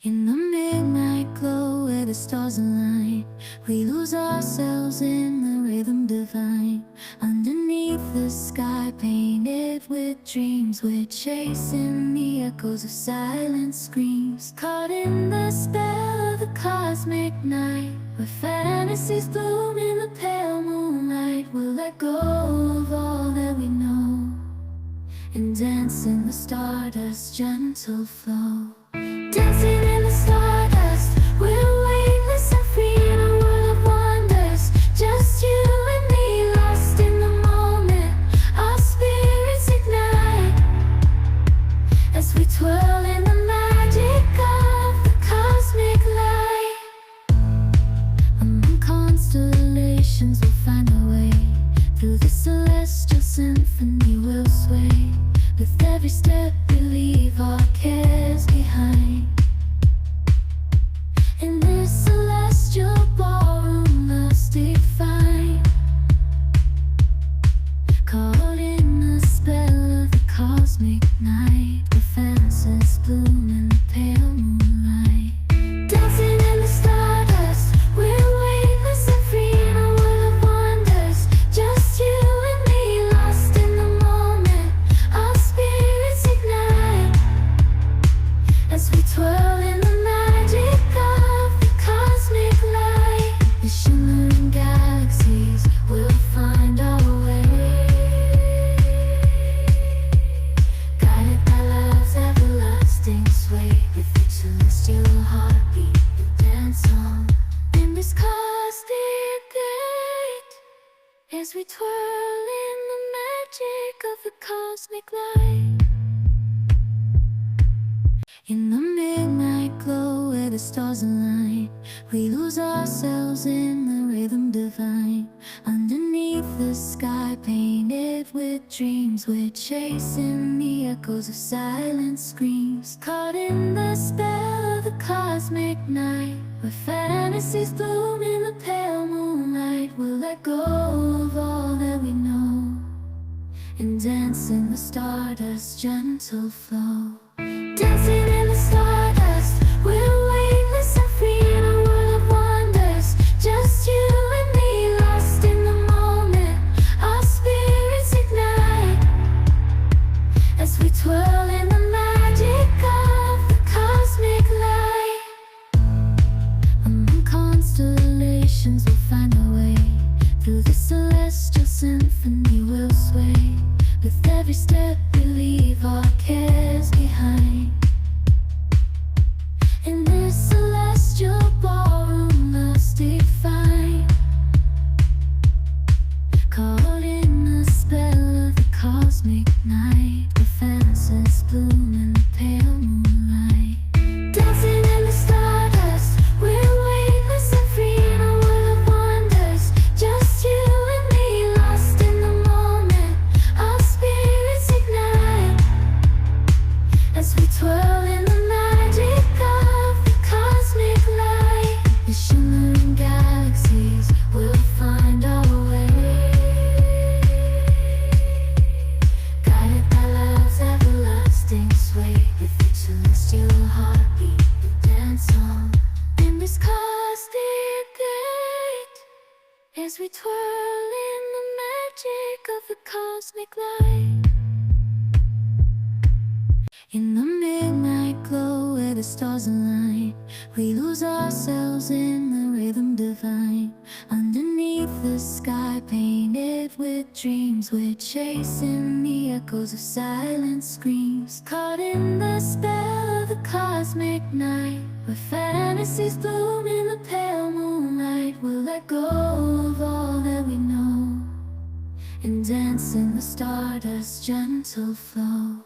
In the midnight glow where the stars align, we lose ourselves in the rhythm divine. Underneath the sky painted with dreams, we're chasing the echoes of silent screams. Caught in the spell of the cosmic night, where fantasies bloom in the pale moonlight. We'll let go of all that we know and dance in the stardust's gentle flow. Dancing in the stardust, we're weightless and free in a world of wonders. Just you and me, lost in the moment. Our spirits ignite as we twirl in the magic of the cosmic light. Among constellations we'll find our way. Through the celestial symphony we'll sway. With every step we leave our cares behind. In this celestial ballroom love's defined. Caught in the spell of the cosmic night, where fantasies bloom in the pale moonlight. Dancing in the stardust, we're weightless and free in a world of wonders. Just you and me, lost in the moment. Our spirits ignite as we twirl in the magic of the cosmic light. The shimmering galaxies will find our way, guided by love's everlasting sway. With each celestial heartbeat we dance on in this cosmic gate, as we twirl in the magic of the cosmic light. In the midnight glow where the stars align, we lose ourselves in the rhythm divine. Underneath the sky painted with dreams, we're chasing the echoes of silent screams. Caught in the spell of the cosmic night, where fantasies bloom in the pale moonlight. We'll let go of all that we know and dance in the stardust's gentle flow. Dancing in the stardust, we're weightless and free in a world of wonders. Just you and me, lost in the moment. Our spirits ignite as we twirl in the magic of the cosmic light. Among constellations we'll find our way. Through the celestial symphony we'll sway. With every step we leave our cares behind. In this celestial ballroom love's defined. Caught in the spell of the cosmic night, where fantasies bloom in the pale moonlight. Dancing in the stardust, we're weightless and free in a world of wonders. Just you and me, lost in the moment. Our spirits ignite as we twirl in the magic of the cosmic light. The shimmering galaxies will find our way, guided by love's everlasting sway. With each celestial heartbeat we dance on in this cosmic gate, as we twirl in the magic of the cosmic light. In the midnight glow where the stars align, we lose ourselves in the rhythm divine. Underneath the sky painted with dreams, we're chasing the echoes of silent screams. Caught in the spell of the cosmic night, where fantasies bloom in the pale moonlight. We'll let go of all that we know and dance in the stardust's gentle flow.